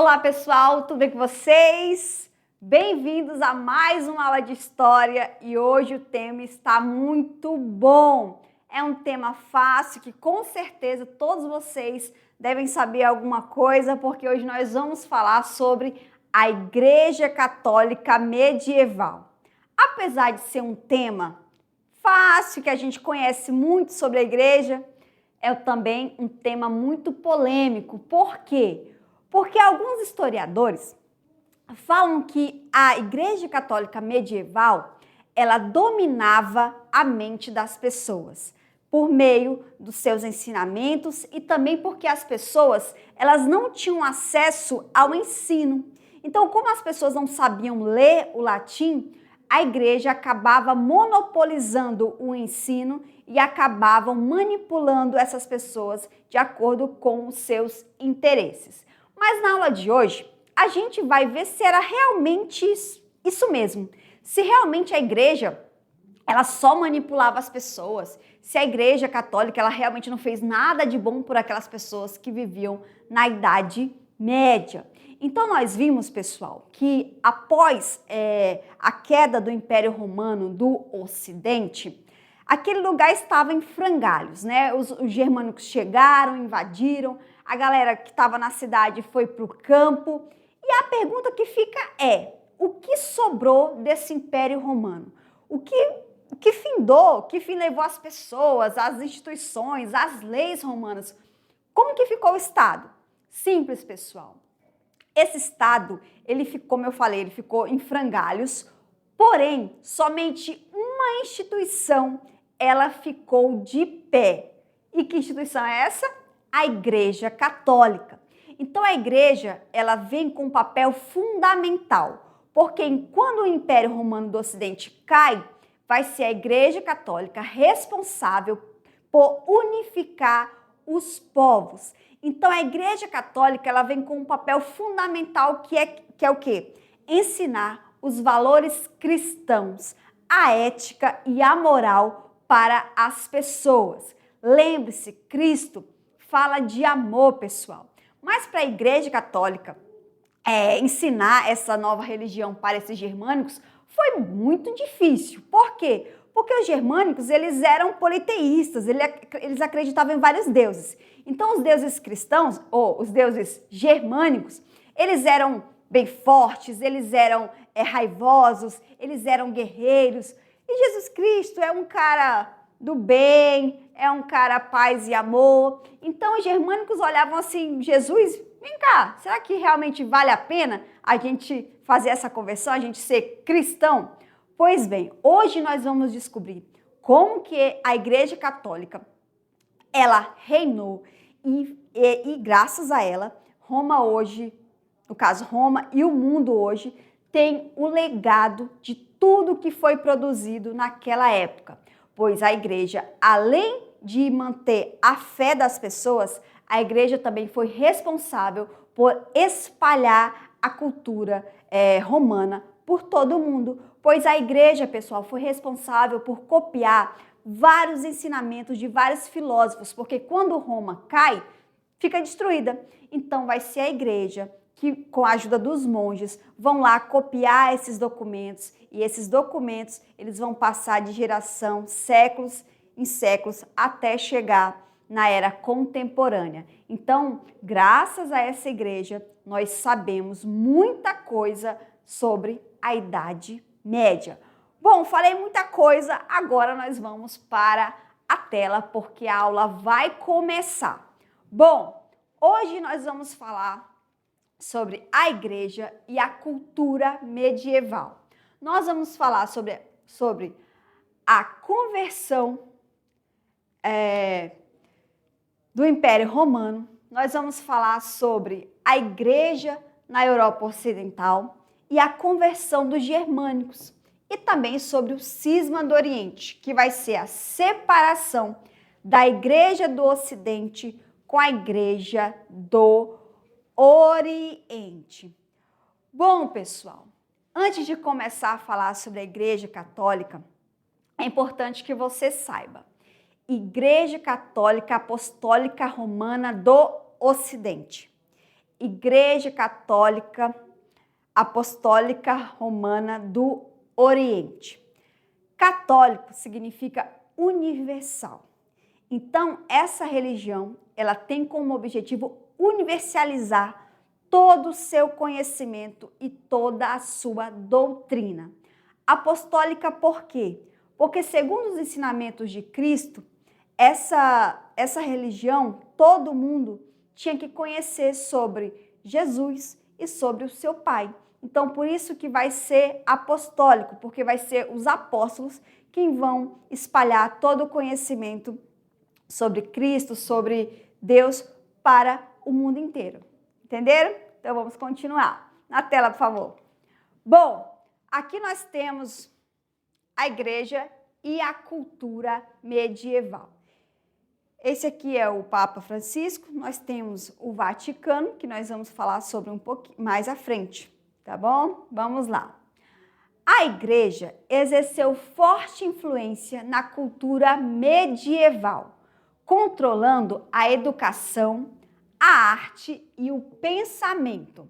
Olá pessoal, tudo bem com vocês? Bem-vindos a mais uma aula de história e hoje o tema está muito bom. É um tema fácil que com certeza todos vocês devem saber alguma coisa, porque hoje nós vamos falar sobre a Igreja Católica Medieval. Apesar de ser um tema fácil, que a gente conhece muito sobre a igreja, é também um tema muito polêmico. Por quê? Porque alguns historiadores falam que a Igreja Católica medieval, ela dominava a mente das pessoas por meio dos seus ensinamentos e também porque as pessoas, elas não tinham acesso ao ensino. Então, como as pessoas não sabiam ler o latim, a igreja acabava monopolizando o ensino e acabavam manipulando essas pessoas de acordo com os seus interesses. Mas na aula de hoje, a gente vai ver se era realmente isso mesmo. Se realmente a igreja, ela só manipulava as pessoas. Se a igreja católica, ela realmente não fez nada de bom por aquelas pessoas que viviam na Idade Média. Então nós vimos, pessoal, que após a queda do Império Romano do Ocidente, aquele lugar estava em frangalhos, né? Os germânicos chegaram, invadiram, a galera que estava na cidade foi para o campo. E a pergunta que fica é, o que sobrou desse Império Romano? O que findou, que fim levou as pessoas, as instituições, as leis romanas? Como que ficou o Estado? Simples, pessoal. Esse Estado, ele ficou, como eu falei, ele ficou em frangalhos, porém, somente uma instituição, ela ficou de pé. E que instituição é essa? A Igreja Católica. Então, a Igreja, ela vem com um papel fundamental, porque quando o Império Romano do Ocidente cai, vai ser a Igreja Católica responsável por unificar os povos. Então, a Igreja Católica, ela vem com um papel fundamental que é o quê? Ensinar os valores cristãos, a ética e a moral para as pessoas. Lembre-se, Cristo fala de amor, pessoal. Mas para a Igreja Católica ensinar essa nova religião para esses germânicos foi muito difícil. Por quê? Porque os germânicos, eles eram politeístas, eles acreditavam em vários deuses. Então, os deuses cristãos, ou os deuses germânicos, eles eram bem fortes, eles eram raivosos, eles eram guerreiros. E Jesus Cristo é um cara do bem, é um cara paz e amor. Então, os germânicos olhavam assim, Jesus, vem cá, será que realmente vale a pena a gente fazer essa conversão, a gente ser cristão? Pois bem, hoje nós vamos descobrir como que a Igreja Católica, ela reinou e graças a ela, Roma hoje, no caso Roma e o mundo hoje, tem o legado de tudo que foi produzido naquela época. Pois a igreja, além de manter a fé das pessoas, a igreja também foi responsável por espalhar a cultura romana por todo o mundo. Pois a igreja, pessoal, foi responsável por copiar vários ensinamentos de vários filósofos, porque quando Roma cai, fica destruída. Então vai ser a igreja que, com a ajuda dos monges, vão lá copiar esses documentos e esses documentos eles vão passar de geração, séculos em séculos, até chegar na era contemporânea. Então, graças a essa igreja, nós sabemos muita coisa sobre a Idade Média. Bom, falei muita coisa, agora nós vamos para a tela, porque a aula vai começar. Bom, hoje nós vamos falar sobre a igreja e a cultura medieval. Nós vamos falar sobre a conversão do Império Romano, nós vamos falar sobre a igreja na Europa Ocidental e a conversão dos germânicos e também sobre o cisma do Oriente, que vai ser a separação da igreja do Ocidente com a igreja do Oriente. Bom, pessoal, antes de começar a falar sobre a Igreja Católica, é importante que você saiba. Igreja Católica Apostólica Romana do Ocidente. Igreja Católica Apostólica Romana do Oriente. Católico significa universal. Então, essa religião, ela tem como objetivo universalizar todo o seu conhecimento e toda a sua doutrina. Apostólica por quê? Porque, segundo os ensinamentos de Cristo, essa religião, todo mundo tinha que conhecer sobre Jesus e sobre o seu Pai. Então, por isso que vai ser apostólico, porque vai ser os apóstolos quem vão espalhar todo o conhecimento sobre Cristo, sobre Deus para o mundo inteiro. Entenderam? Então, vamos continuar. Na tela, por favor. Bom, aqui nós temos a igreja e a cultura medieval. Esse aqui é o Papa Francisco, nós temos o Vaticano, que nós vamos falar sobre um pouquinho mais à frente, tá bom? Vamos lá. A igreja exerceu forte influência na cultura medieval, controlando a educação, a arte e o pensamento.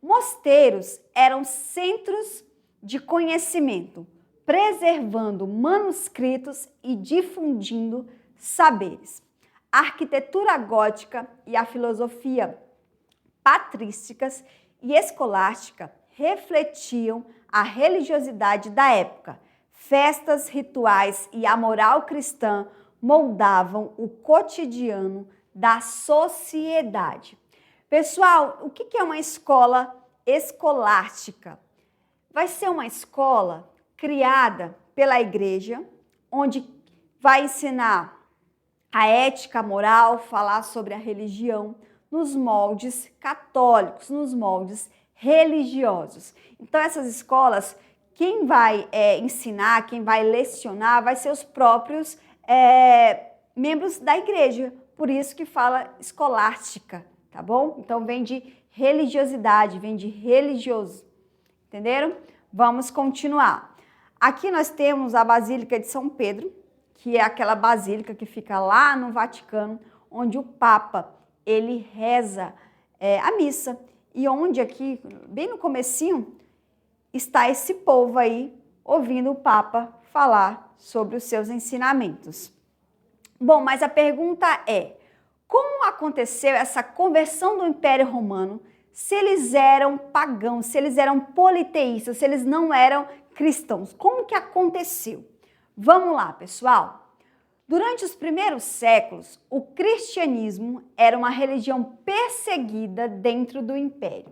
Mosteiros eram centros de conhecimento, preservando manuscritos e difundindo saberes. A arquitetura gótica e a filosofia patrísticas e escolástica refletiam a religiosidade da época. Festas, rituais e a moral cristã moldavam o cotidiano da sociedade. Pessoal, o que é uma escola escolástica? Vai ser uma escola criada pela igreja, onde vai ensinar a ética, a moral, falar sobre a religião nos moldes católicos, nos moldes religiosos. Então, essas escolas, quem vai ensinar, quem vai lecionar, vai ser os próprios membros da igreja. Por isso que fala escolástica, tá bom? Então, vem de religiosidade, vem de religioso. Entenderam? Vamos continuar. Aqui nós temos a Basílica de São Pedro, que é aquela basílica que fica lá no Vaticano, onde o Papa, ele reza a missa. E onde aqui, bem no comecinho, está esse povo aí, ouvindo o Papa falar sobre os seus ensinamentos. Bom, mas a pergunta é, como aconteceu essa conversão do Império Romano se eles eram pagãos, se eles eram politeístas, se eles não eram cristãos? Como que aconteceu? Vamos lá, pessoal. Durante os primeiros séculos, o cristianismo era uma religião perseguida dentro do império.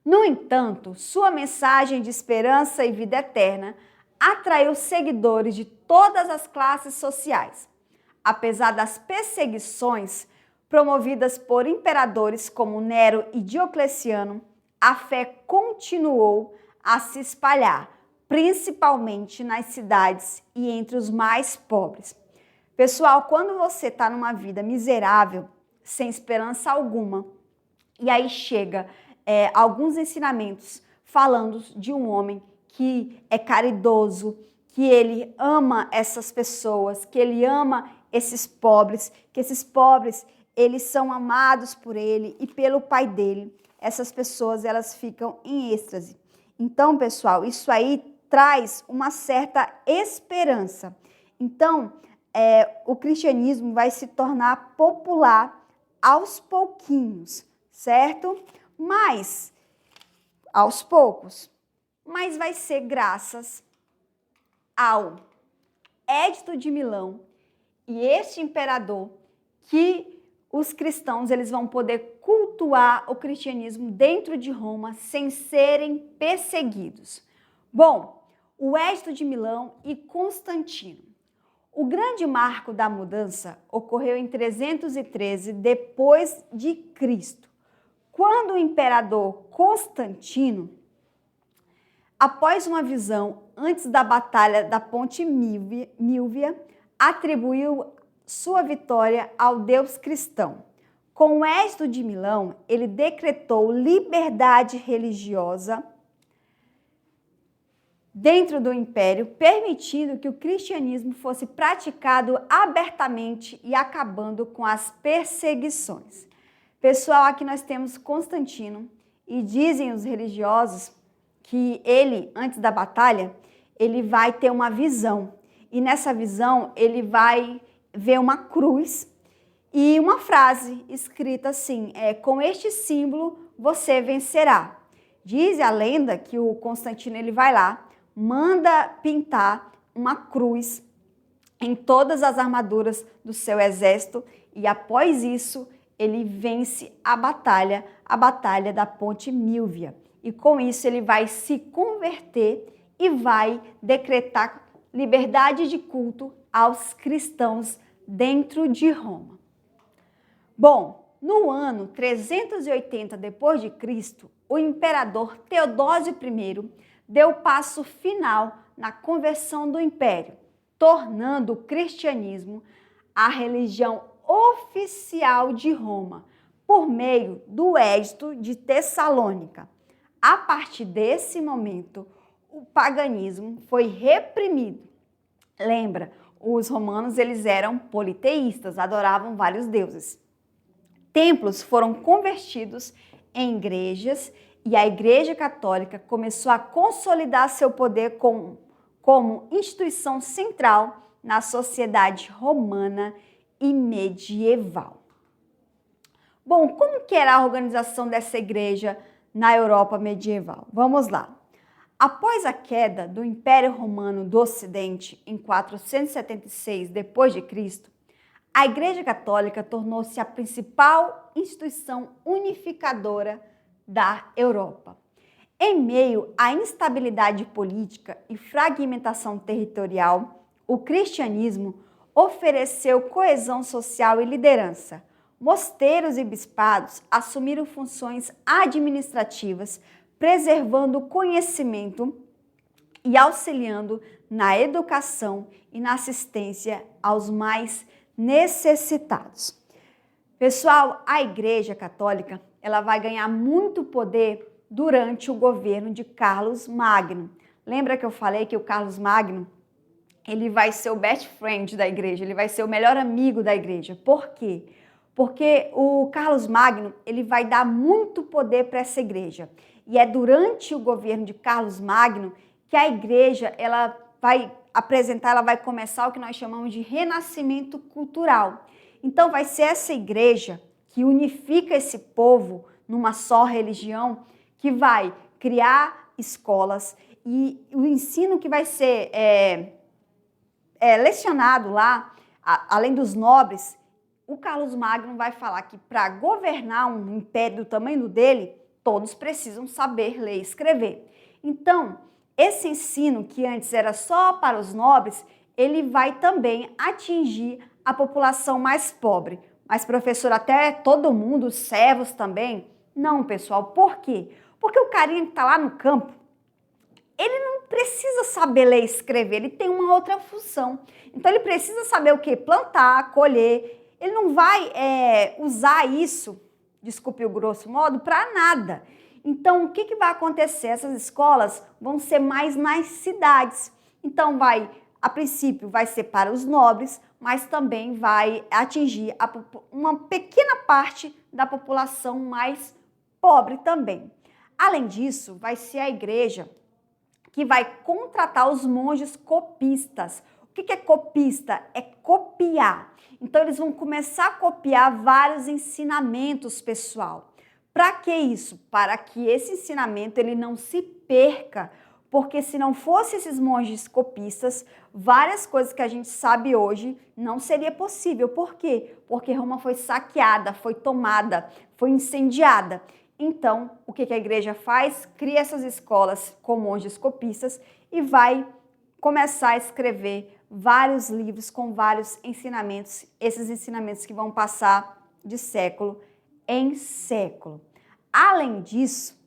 No entanto, sua mensagem de esperança e vida eterna atraiu seguidores de todas as classes sociais. Apesar das perseguições promovidas por imperadores como Nero e Diocleciano, a fé continuou a se espalhar, principalmente nas cidades e entre os mais pobres. Pessoal, quando você está numa vida miserável, sem esperança alguma, e aí chega alguns ensinamentos falando de um homem que é caridoso, que ele ama essas pessoas, que ele ama esses pobres, que esses pobres, eles são amados por ele e pelo pai dele. Essas pessoas, elas ficam em êxtase. Então, pessoal, isso aí traz uma certa esperança. Então, o cristianismo vai se tornar popular aos pouquinhos, certo? Mas, aos poucos, mas vai ser graças ao Edito de Milão e este imperador que os cristãos eles vão poder cultuar o cristianismo dentro de Roma sem serem perseguidos. Bom, o Edito de Milão e Constantino. O grande marco da mudança ocorreu em 313 depois de Cristo, quando o imperador Constantino, após uma visão antes da batalha da Ponte Milvia, atribuiu sua vitória ao Deus cristão. Com o Edito de Milão, ele decretou liberdade religiosa dentro do império, permitindo que o cristianismo fosse praticado abertamente e acabando com as perseguições. Pessoal, aqui nós temos Constantino e dizem os religiosos que ele, antes da batalha, ele vai ter uma visão. E nessa visão ele vai ver uma cruz e uma frase escrita assim, com este símbolo você vencerá. Diz a lenda que o Constantino ele vai lá, manda pintar uma cruz em todas as armaduras do seu exército e após isso ele vence a batalha da Ponte Milvia. E com isso ele vai se converter e vai decretar liberdade de culto aos cristãos dentro de Roma. Bom, no ano 380 d.C., o imperador Teodósio I deu o passo final na conversão do império, tornando o cristianismo a religião oficial de Roma, por meio do Edito de Tessalônica. A partir desse momento, o paganismo foi reprimido. Lembra, os romanos eles eram politeístas, adoravam vários deuses. Templos foram convertidos em igrejas e a Igreja Católica começou a consolidar seu poder como instituição central na sociedade romana e medieval. Bom, como que era a organização dessa igreja na Europa medieval? Vamos lá. Após a queda do Império Romano do Ocidente em 476 d.C., a Igreja Católica tornou-se a principal instituição unificadora da Europa. Em meio à instabilidade política e fragmentação territorial, o cristianismo ofereceu coesão social e liderança. Mosteiros e bispados assumiram funções administrativas, preservando o conhecimento e auxiliando na educação e na assistência aos mais necessitados. Pessoal, a Igreja Católica ela vai ganhar muito poder durante o governo de Carlos Magno. Lembra que eu falei que o Carlos Magno ele vai ser o best friend da igreja, ele vai ser o melhor amigo da igreja. Por quê? Porque o Carlos Magno ele vai dar muito poder para essa igreja. E é durante o governo de Carlos Magno que a igreja ela vai começar o que nós chamamos de renascimento cultural. Então vai ser essa igreja que unifica esse povo numa só religião, que vai criar escolas e o ensino que vai ser lecionado lá, além dos nobres, o Carlos Magno vai falar que para governar um império do tamanho dele, todos precisam saber ler e escrever. Então, esse ensino que antes era só para os nobres, ele vai também atingir a população mais pobre. Mas, professor, até todo mundo, os servos também? Não, pessoal. Por quê? Porque o carinha que está lá no campo, ele não precisa saber ler e escrever, ele tem uma outra função. Então, ele precisa saber o quê? Plantar, colher. Ele não vai usar isso, desculpe o grosso modo, para nada. Então, o que vai acontecer? Essas escolas vão ser mais nas cidades. Então, a princípio, vai ser para os nobres, mas também vai atingir uma pequena parte da população mais pobre também. Além disso, vai ser a igreja que vai contratar os monges copistas. O que é copista? É copiar. Então, eles vão começar a copiar vários ensinamentos, pessoal. Para que isso? Para que esse ensinamento ele não se perca, porque se não fosse esses monges copistas, várias coisas que a gente sabe hoje não seria possível. Por quê? Porque Roma foi saqueada, foi tomada, foi incendiada. Então, o que a igreja faz? Cria essas escolas com monges copistas e vai começar a escrever vários livros com vários ensinamentos, esses ensinamentos que vão passar de século em século. Além disso,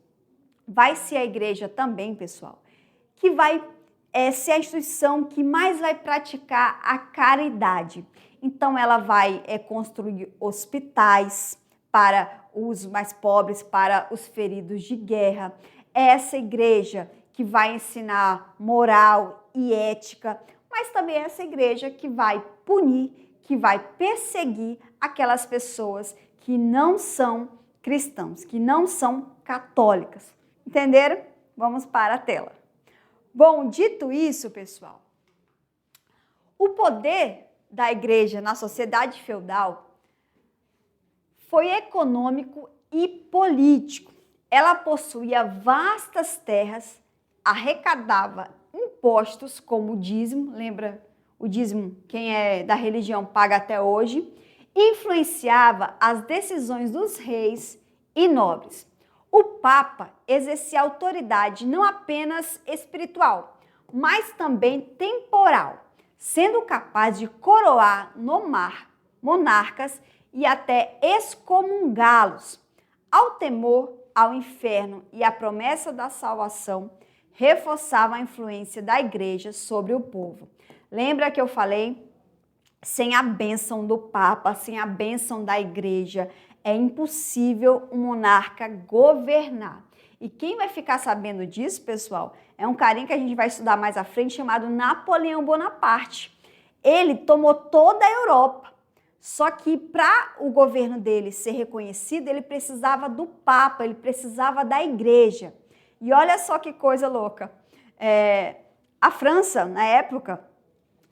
vai ser a igreja também, pessoal, que vai ser a instituição que mais vai praticar a caridade. Então, ela vai construir hospitais para os mais pobres, para os feridos de guerra. É essa igreja que vai ensinar moral e ética, mas também é essa igreja que vai punir, que vai perseguir aquelas pessoas que não são cristãos, que não são católicas. Entenderam? Vamos para a tela. Bom, dito isso, pessoal, o poder da igreja na sociedade feudal foi econômico e político. Ela possuía vastas terras, arrecadava impostos como o dízimo, lembra o dízimo, quem é da religião paga até hoje, influenciava as decisões dos reis e nobres. O Papa exercia autoridade não apenas espiritual, mas também temporal, sendo capaz de coroar monarcas e até excomungá-los. Ao temor ao inferno e à promessa da salvação, reforçava a influência da igreja sobre o povo. Lembra que eu falei? Sem a bênção do Papa, sem a bênção da igreja, é impossível um monarca governar. E quem vai ficar sabendo disso, pessoal, é um carinha que a gente vai estudar mais à frente, chamado Napoleão Bonaparte. Ele tomou toda a Europa. Só que para o governo dele ser reconhecido, ele precisava do Papa, ele precisava da igreja. E olha só que coisa louca. A França, na época,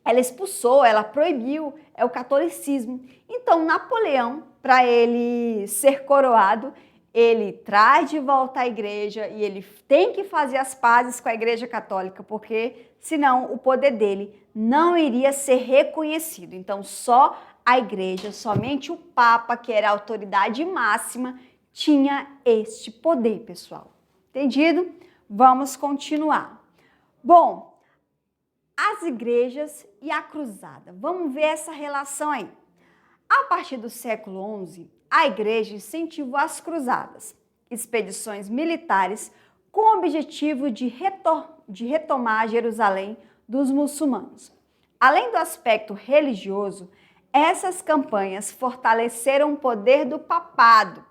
ela expulsou, ela proibiu o catolicismo. Então, Napoleão, para ele ser coroado, ele traz de volta a igreja e ele tem que fazer as pazes com a igreja católica, porque senão o poder dele não iria ser reconhecido. Então, só a igreja, somente o Papa, que era a autoridade máxima, tinha este poder, pessoal. Entendido? Vamos continuar. Bom, as igrejas e a cruzada. Vamos ver essa relação aí. A partir do século XI, a igreja incentivou as cruzadas, expedições militares com o objetivo de retomar Jerusalém dos muçulmanos. Além do aspecto religioso, essas campanhas fortaleceram o poder do papado,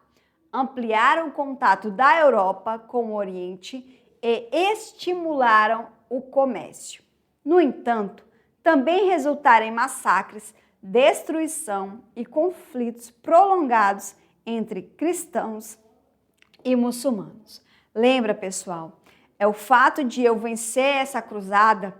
ampliaram o contato da Europa com o Oriente e estimularam o comércio. No entanto, também resultaram em massacres, destruição e conflitos prolongados entre cristãos e muçulmanos. Lembra, pessoal, é o fato de eu vencer essa cruzada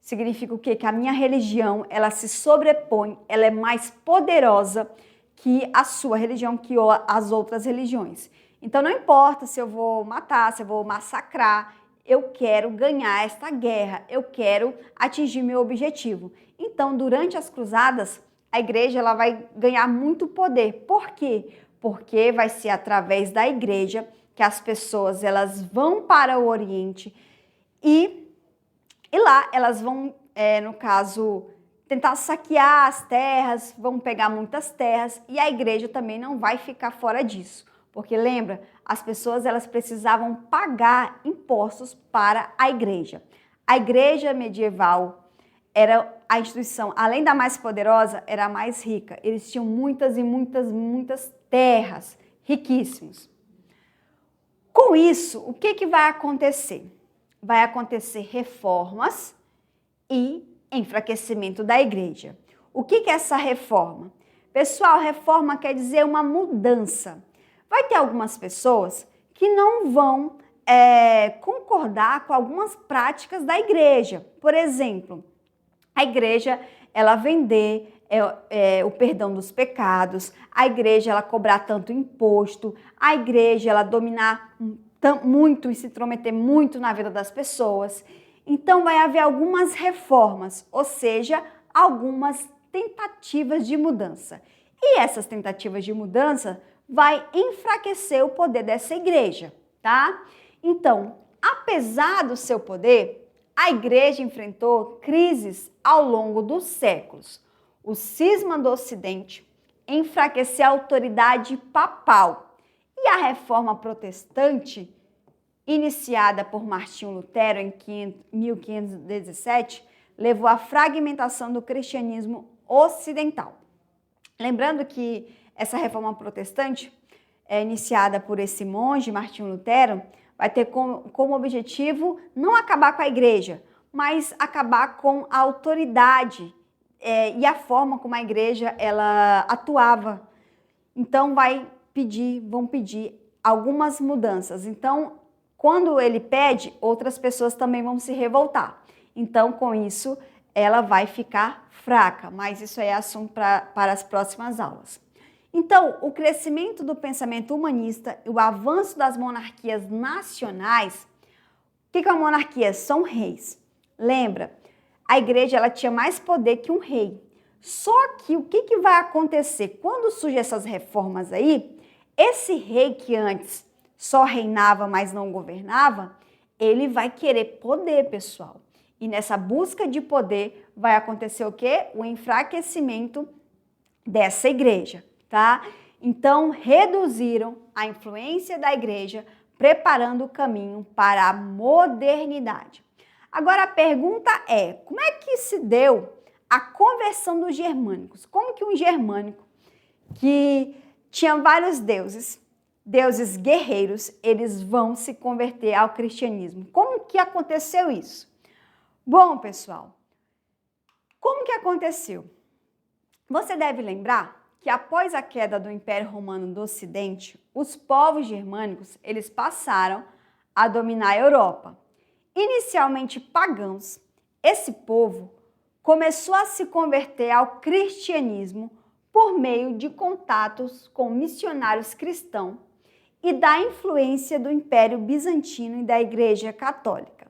significa o quê? Que a minha religião, ela se sobrepõe, ela é mais poderosa que a sua religião, que as outras religiões. Então não importa se eu vou matar, se eu vou massacrar, eu quero ganhar esta guerra, eu quero atingir meu objetivo. Então, durante as cruzadas, a igreja ela vai ganhar muito poder. Por quê? Porque vai ser através da igreja que as pessoas elas vão para o Oriente e lá elas vão, no caso, tentar saquear as terras, vão pegar muitas terras e a igreja também não vai ficar fora disso. Porque lembra, as pessoas elas precisavam pagar impostos para a igreja. A igreja medieval era a instituição, além da mais poderosa, era a mais rica. Eles tinham muitas e muitas terras, riquíssimos. Com isso, o que vai acontecer? Vai acontecer reformas e enfraquecimento da igreja. O que é essa reforma? Pessoal, reforma quer dizer uma mudança. Vai ter algumas pessoas que não vão concordar com algumas práticas da igreja. Por exemplo, a igreja ela vender o perdão dos pecados, a igreja ela cobrar tanto imposto, a igreja ela dominar muito e se intrometer muito na vida das pessoas. Então vai haver algumas reformas, ou seja, algumas tentativas de mudança. E essas tentativas de mudança vai enfraquecer o poder dessa igreja, tá? Então, apesar do seu poder, a igreja enfrentou crises ao longo dos séculos. O cisma do Ocidente enfraqueceu a autoridade papal e a reforma protestante, iniciada por Martinho Lutero em 1517, levou à fragmentação do cristianismo ocidental. Lembrando que essa reforma protestante, iniciada por esse monge, Martinho Lutero, vai ter como objetivo não acabar com a igreja, mas acabar com a autoridade e a forma como a igreja ela atuava. então vão pedir algumas mudanças. Então, quando ele pede, outras pessoas também vão se revoltar. Então, com isso, ela vai ficar fraca, mas isso é assunto para as próximas aulas. Então, o crescimento do pensamento humanista e o avanço das monarquias nacionais. O que é uma monarquia? São reis. Lembra, a igreja ela tinha mais poder que um rei. Só que o que vai acontecer? Quando surgem essas reformas aí, esse rei que antes só reinava, mas não governava, ele vai querer poder, pessoal. E nessa busca de poder vai acontecer o quê? O enfraquecimento dessa igreja, tá? Então, reduziram a influência da igreja, preparando o caminho para a modernidade. Agora, a pergunta é, como é que se deu a conversão dos germânicos? Como que um germânico que tinha vários deuses guerreiros, eles vão se converter ao cristianismo? Como que aconteceu isso? Bom, pessoal, como que aconteceu? Você deve lembrar que após a queda do Império Romano do Ocidente, os povos germânicos, eles passaram a dominar a Europa. Inicialmente pagãos, esse povo começou a se converter ao cristianismo por meio de contatos com missionários cristãos e da influência do Império Bizantino e da Igreja Católica.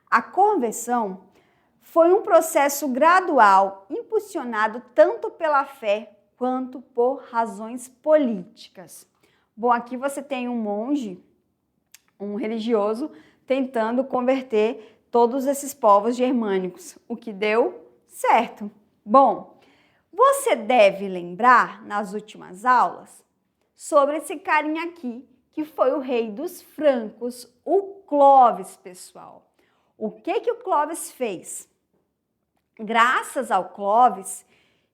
A conversão foi um processo gradual, impulsionado tanto pela fé quanto por razões políticas. Bom, aqui você tem um monge, um religioso, tentando converter todos esses povos germânicos, o que deu certo. Bom, você deve lembrar, nas últimas aulas, sobre esse carinha aqui, que foi o rei dos francos, o Clovis, pessoal. O que o Clovis fez? Graças ao Clovis,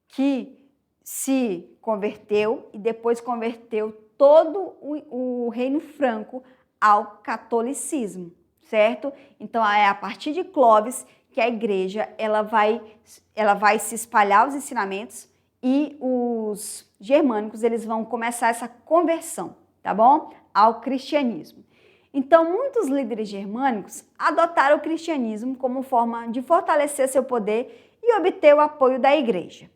que se converteu e depois converteu todo o reino franco ao catolicismo, certo? Então, é a partir de Clovis que a igreja ela vai se espalhar os ensinamentos e os germânicos eles vão começar essa conversão, tá bom? Ao cristianismo. Então, muitos líderes germânicos adotaram o cristianismo como forma de fortalecer seu poder e obter o apoio da igreja.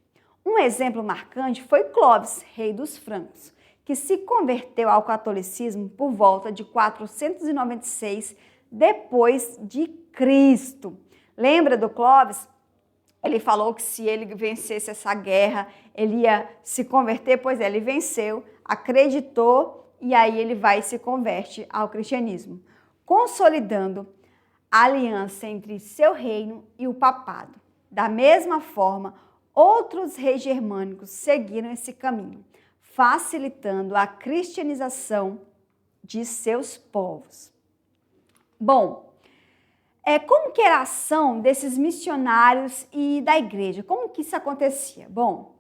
Um exemplo marcante foi Clovis, rei dos francos, que se converteu ao catolicismo por volta de 496 depois de Cristo. Lembra do Clovis? Ele falou que se ele vencesse essa guerra, ele ia se converter, pois é, ele venceu, acreditou e aí ele vai e se converte ao cristianismo, consolidando a aliança entre seu reino e o papado. Da mesma forma, outros reis germânicos seguiram esse caminho, facilitando a cristianização de seus povos. Bom, como que era a ação desses missionários e da igreja? Como que isso acontecia? Bom,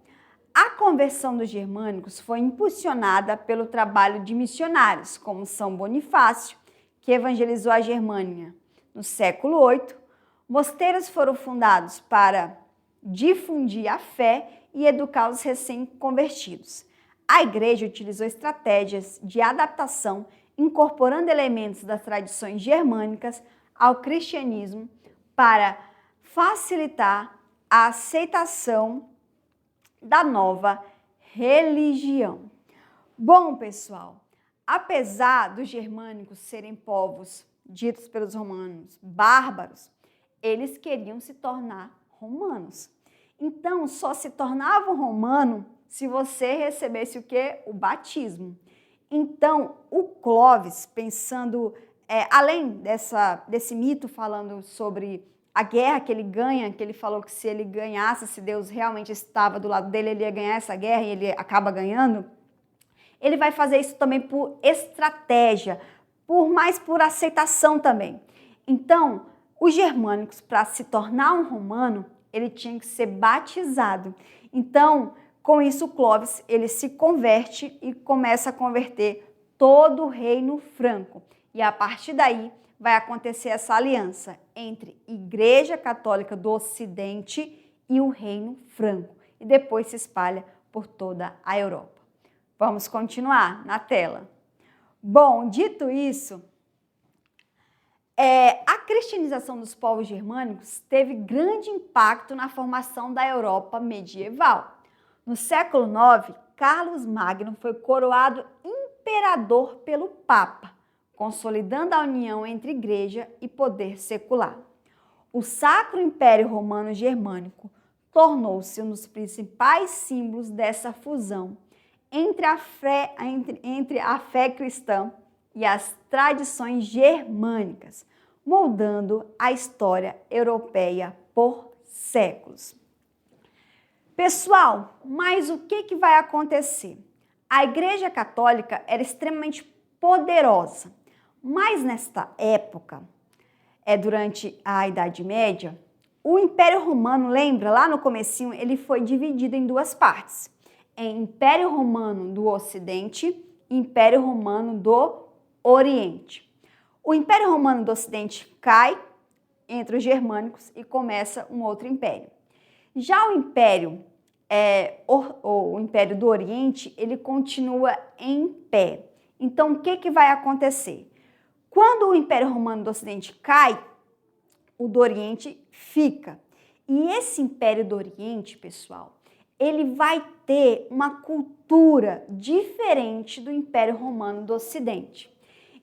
a conversão dos germânicos foi impulsionada pelo trabalho de missionários, como São Bonifácio, que evangelizou a Germânia no século VIII. Mosteiros foram fundados para difundir a fé e educar os recém-convertidos. A igreja utilizou estratégias de adaptação, incorporando elementos das tradições germânicas ao cristianismo para facilitar a aceitação da nova religião. Bom, pessoal, apesar dos germânicos serem povos ditos pelos romanos bárbaros, eles queriam se tornar romanos. Então, só se tornava um romano se você recebesse o quê? O batismo. Então, o Clovis, pensando, além desse mito falando sobre a guerra que ele ganha, que ele falou que se ele ganhasse, se Deus realmente estava do lado dele, ele ia ganhar essa guerra e ele acaba ganhando, ele vai fazer isso também por estratégia, por aceitação também. Então, os germânicos, para se tornar um romano, ele tinha que ser batizado. Então, com isso, Clovis, ele se converte e começa a converter todo o reino franco. E a partir daí, vai acontecer essa aliança entre Igreja Católica do Ocidente e o reino franco. E depois se espalha por toda a Europa. Vamos continuar na tela. Bom, dito isso, a cristianização dos povos germânicos teve grande impacto na formação da Europa medieval. No século IX, Carlos Magno foi coroado imperador pelo Papa, consolidando a união entre igreja e poder secular. O Sacro Império Romano Germânico tornou-se um dos principais símbolos dessa fusão entre a fé cristã e as tradições germânicas, moldando a história europeia por séculos. Pessoal, mas o que vai acontecer? A Igreja Católica era extremamente poderosa, mas nesta época, durante a Idade Média, o Império Romano, lembra, lá no comecinho, ele foi dividido em duas partes, em Império Romano do Ocidente e Império Romano do Oriente. O Império Romano do Ocidente cai entre os germânicos e começa um outro império. Já o Império do Oriente, ele continua em pé. Então, o que vai acontecer? Quando o Império Romano do Ocidente cai, o do Oriente fica. E esse Império do Oriente, pessoal, ele vai ter uma cultura diferente do Império Romano do Ocidente.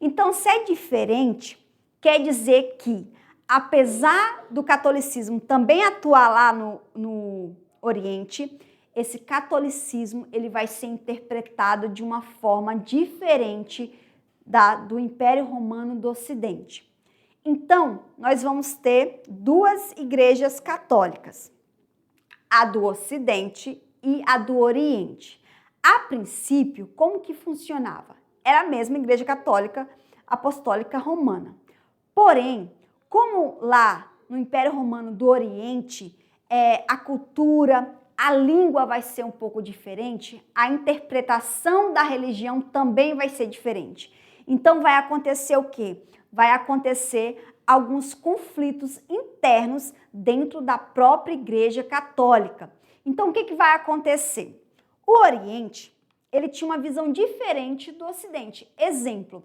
Então, se é diferente, quer dizer que, apesar do catolicismo também atuar lá no Oriente, esse catolicismo ele vai ser interpretado de uma forma diferente do Império Romano do Ocidente. Então, nós vamos ter duas igrejas católicas, a do Ocidente e a do Oriente. A princípio, como que funcionava? Era a mesma Igreja Católica Apostólica Romana. Porém, como lá no Império Romano do Oriente, a cultura, a língua vai ser um pouco diferente, a interpretação da religião também vai ser diferente. Então, vai acontecer o quê? Vai acontecer alguns conflitos internos dentro da própria Igreja Católica. Então, o que vai acontecer? O Oriente, ele tinha uma visão diferente do Ocidente. Exemplo,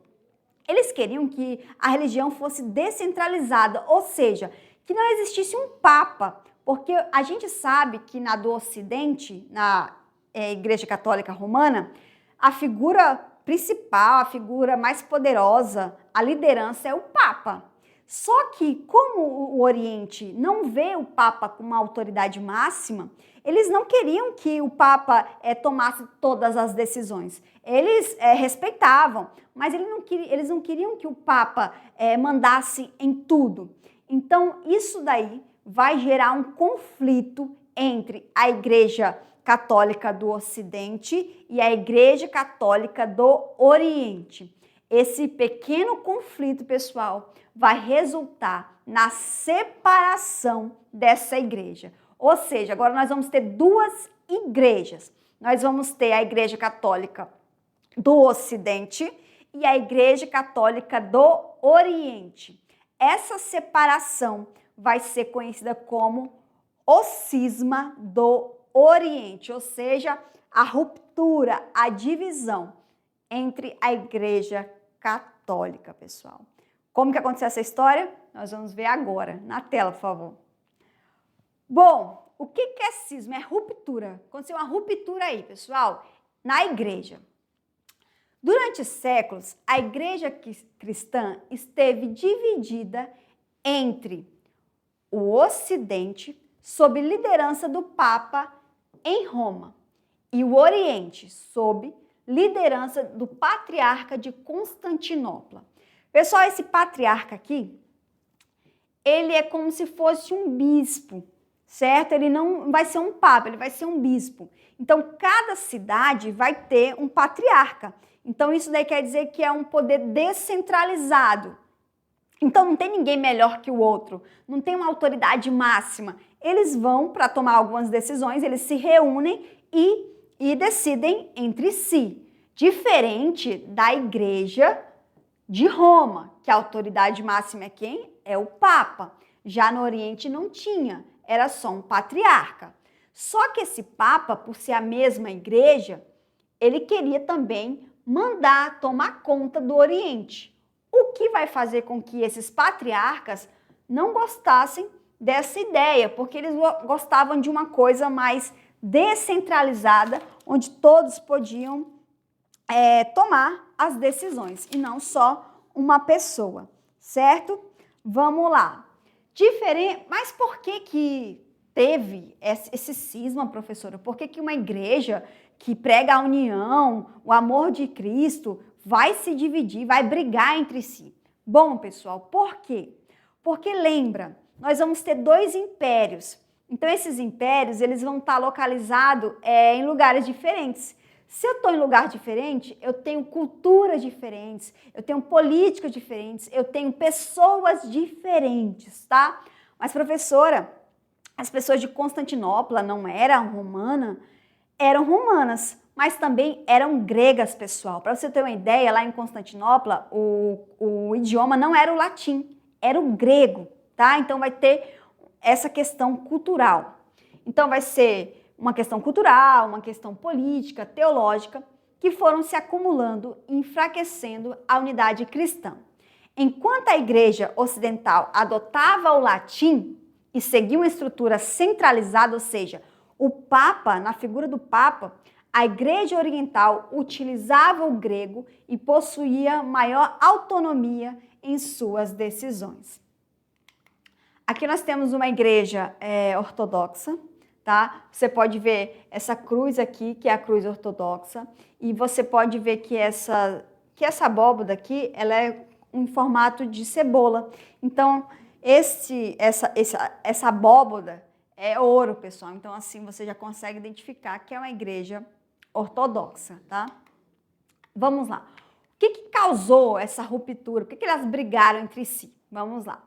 eles queriam que a religião fosse descentralizada, ou seja, que não existisse um papa, porque a gente sabe que na do Ocidente, na Igreja Católica Romana, a figura principal, a figura mais poderosa, a liderança é o Papa. Só que, como o Oriente não vê o Papa como uma autoridade máxima, eles não queriam que o Papa tomasse todas as decisões. Eles respeitavam, mas eles não queriam que o Papa mandasse em tudo. Então, isso daí vai gerar um conflito entre a Igreja Católica do Ocidente e a Igreja Católica do Oriente. Esse pequeno conflito, pessoal, vai resultar na separação dessa igreja. Ou seja, agora nós vamos ter duas igrejas. Nós vamos ter a Igreja Católica do Ocidente e a Igreja Católica do Oriente. Essa separação vai ser conhecida como o cisma do Oriente, ou seja, a ruptura, a divisão entre a Igreja Católica, pessoal. Como que aconteceu essa história? Nós vamos ver agora. Na tela, por favor. Bom, o que é cisma? É ruptura. Aconteceu uma ruptura aí, pessoal, na igreja. Durante séculos, a igreja cristã esteve dividida entre o Ocidente, sob liderança do Papa em Roma, e o Oriente, sob liderança do Patriarca de Constantinopla. Pessoal, esse patriarca aqui, ele é como se fosse um bispo, certo? Ele não vai ser um papa, ele vai ser um bispo. Então, cada cidade vai ter um patriarca. Então, isso daí quer dizer que é um poder descentralizado. Então, não tem ninguém melhor que o outro, não tem uma autoridade máxima. Eles vão para tomar algumas decisões, eles se reúnem e decidem entre si. Diferente da igreja de Roma, que a autoridade máxima é quem? É o Papa. Já no Oriente não tinha, era só um patriarca. Só que esse Papa, por ser a mesma igreja, ele queria também mandar tomar conta do Oriente, o que vai fazer com que esses patriarcas não gostassem dessa ideia, porque eles gostavam de uma coisa mais descentralizada, onde todos podiam tomar as decisões e não só uma pessoa, certo? Vamos lá. Mas por que teve esse cisma, professora? Por que uma igreja que prega a união, o amor de Cristo, vai se dividir, vai brigar entre si? Bom, pessoal, por quê? Porque lembra, nós vamos ter 2 impérios. Então, esses impérios, eles vão estar localizados em lugares diferentes. Se eu estou em lugar diferente, eu tenho culturas diferentes, eu tenho políticas diferentes, eu tenho pessoas diferentes, tá? Mas, professora, as pessoas de Constantinopla não eram romanas, mas também eram gregas, pessoal. Para você ter uma ideia, lá em Constantinopla, o idioma não era o latim, era o grego, tá? Então, vai ter essa questão cultural. Então, vai ser uma questão cultural, uma questão política, teológica, que foram se acumulando e enfraquecendo a unidade cristã. Enquanto a igreja ocidental adotava o latim e seguia uma estrutura centralizada, ou seja, o Papa, na figura do Papa, a igreja oriental utilizava o grego e possuía maior autonomia em suas decisões. Aqui nós temos uma igreja ortodoxa, tá? Você pode ver essa cruz aqui, que é a cruz ortodoxa, e você pode ver que essa abóbada aqui, ela é em formato de cebola. Então, essa abóbada é ouro, pessoal. Então, assim, você já consegue identificar que é uma igreja ortodoxa, tá? Vamos lá. O que causou essa ruptura? Por que elas brigaram entre si? Vamos lá.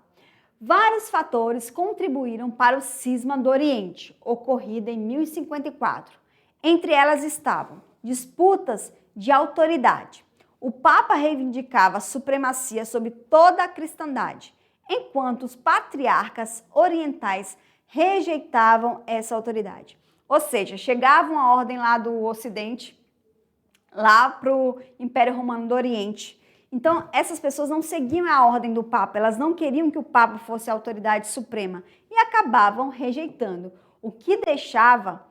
Vários fatores contribuíram para o cisma do Oriente, ocorrido em 1054. Entre elas estavam disputas de autoridade. O Papa reivindicava a supremacia sobre toda a cristandade, enquanto os patriarcas orientais rejeitavam essa autoridade. Ou seja, chegava uma ordem lá do Ocidente, lá para o Império Romano do Oriente. Então, essas pessoas não seguiam a ordem do Papa, elas não queriam que o Papa fosse a autoridade suprema e acabavam rejeitando, o que deixava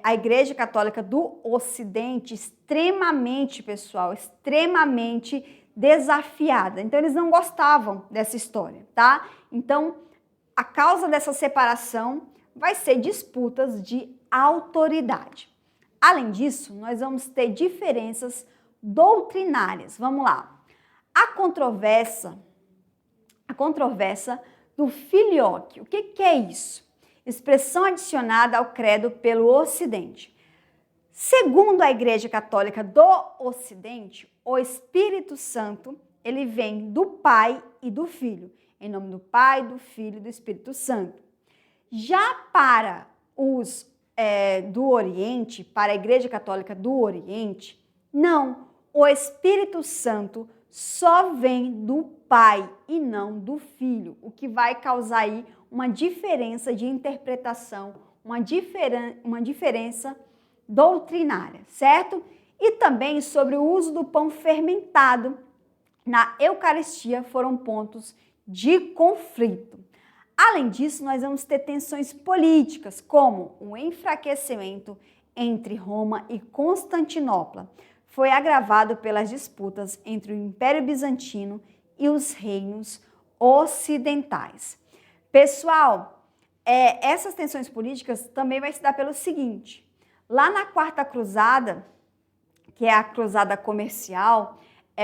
a Igreja Católica do Ocidente extremamente, pessoal, extremamente desafiada. Então, eles não gostavam dessa história, tá? Então, a causa dessa separação vai ser disputas de autoridade. Além disso, nós vamos ter diferenças doutrinárias. Vamos lá. A controvérsia do filioque. O que é isso? Expressão adicionada ao credo pelo Ocidente. Segundo a Igreja Católica do Ocidente, o Espírito Santo, ele vem do Pai e do Filho. Em nome do Pai, do Filho e do Espírito Santo. Já para os do Oriente, para a Igreja Católica do Oriente, não. O Espírito Santo só vem do Pai e não do Filho, o que vai causar aí uma diferença de interpretação, uma diferença doutrinária, certo? E também sobre o uso do pão fermentado na Eucaristia foram pontos de conflito. Além disso, nós vamos ter tensões políticas, como o enfraquecimento entre Roma e Constantinopla. Foi agravado pelas disputas entre o Império Bizantino e os reinos ocidentais. Pessoal, essas tensões políticas também vai se dar pelo seguinte: lá na Quarta Cruzada, que é a cruzada comercial,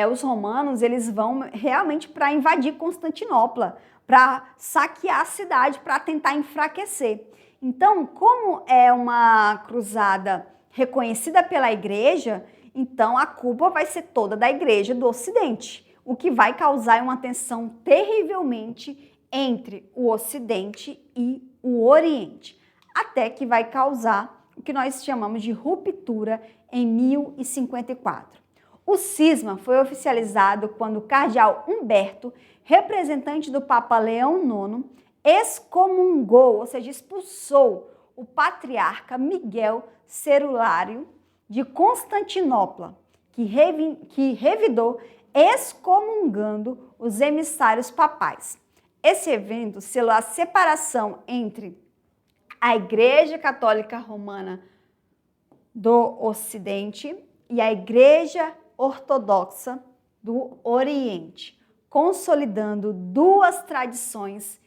os romanos eles vão realmente para invadir Constantinopla, para saquear a cidade, para tentar enfraquecer. Então, como é uma cruzada reconhecida pela igreja, então a culpa vai ser toda da igreja do Ocidente, o que vai causar uma tensão terrivelmente entre o Ocidente e o Oriente, até que vai causar o que nós chamamos de ruptura em 1054. O cisma foi oficializado quando o cardeal Humberto, representante do Papa Leão IX, excomungou, ou seja, expulsou o patriarca Miguel Cerulário de Constantinopla, que revidou excomungando os emissários papais. Esse evento selou a separação entre a Igreja Católica Romana do Ocidente e a Igreja Ortodoxa do Oriente, consolidando duas tradições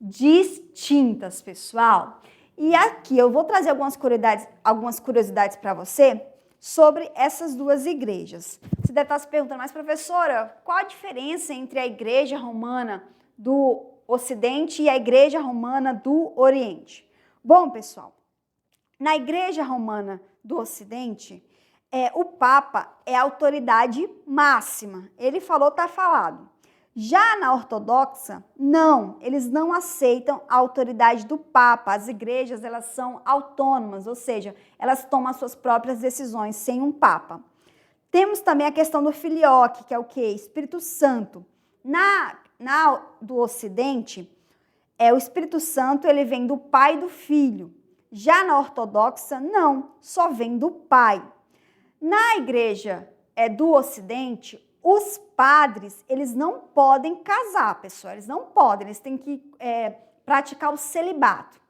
distintas, pessoal. E aqui eu vou trazer algumas curiosidades para você sobre essas duas igrejas. Você deve estar se perguntando, mas professora, qual a diferença entre a Igreja Romana do Ocidente e a Igreja Romana do Oriente? Bom, pessoal, na Igreja Romana do Ocidente, o Papa é a autoridade máxima. Ele falou, está falado. Já na ortodoxa, não, eles não aceitam a autoridade do Papa. As igrejas, elas são autônomas, ou seja, elas tomam as suas próprias decisões sem um Papa. Temos também a questão do filioque, que é o quê? Espírito Santo. Do Ocidente, o Espírito Santo, ele vem do Pai e do Filho. Já na ortodoxa, não, só vem do Pai. Na igreja do Ocidente, os padres, eles não podem casar, pessoal, eles não podem, eles têm que praticar o celibato.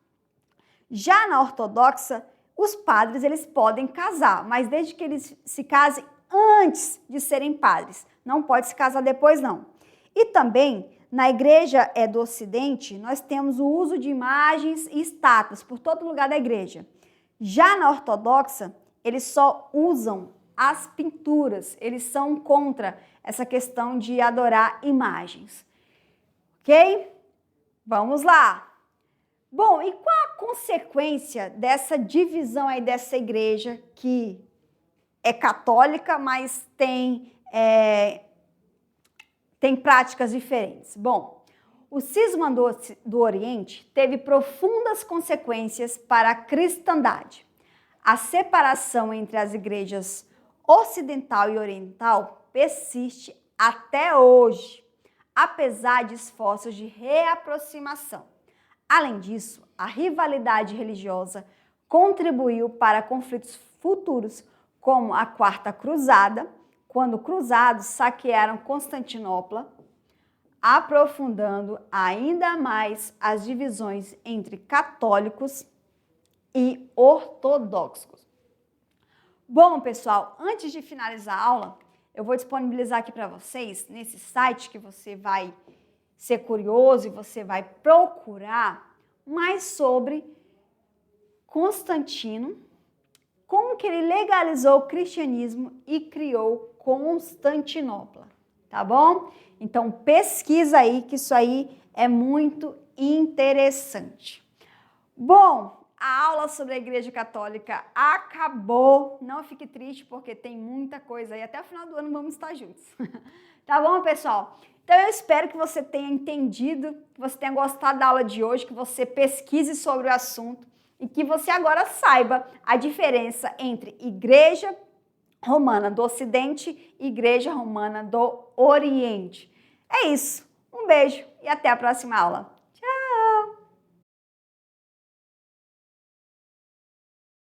Já na ortodoxa, os padres, eles podem casar, mas desde que eles se casem antes de serem padres, não pode se casar depois, não. E também, na igreja do Ocidente, nós temos o uso de imagens e estátuas por todo lugar da igreja. Já na ortodoxa, eles só usam as pinturas, eles são contra essa questão de adorar imagens. Ok? Vamos lá. Bom, e qual a consequência dessa divisão aí dessa igreja que é católica, mas tem práticas diferentes? Bom, o cisma do Oriente teve profundas consequências para a cristandade. A separação entre as igrejas ocidental e oriental persiste até hoje, apesar de esforços de reaproximação. Além disso, a rivalidade religiosa contribuiu para conflitos futuros, como a Quarta Cruzada, quando cruzados saquearam Constantinopla, aprofundando ainda mais as divisões entre católicos e ortodoxos. Bom, pessoal, antes de finalizar a aula, eu vou disponibilizar aqui para vocês, nesse site que você vai ser curioso e você vai procurar mais sobre Constantino, como que ele legalizou o cristianismo e criou Constantinopla, tá bom? Então pesquisa aí, que isso aí é muito interessante. Bom, a aula sobre a Igreja Católica acabou. Não fique triste, porque tem muita coisa aí. Até o final do ano vamos estar juntos. Tá bom, pessoal? Então eu espero que você tenha entendido, que você tenha gostado da aula de hoje, que você pesquise sobre o assunto e que você agora saiba a diferença entre Igreja Romana do Ocidente e Igreja Romana do Oriente. É isso. Um beijo e até a próxima aula.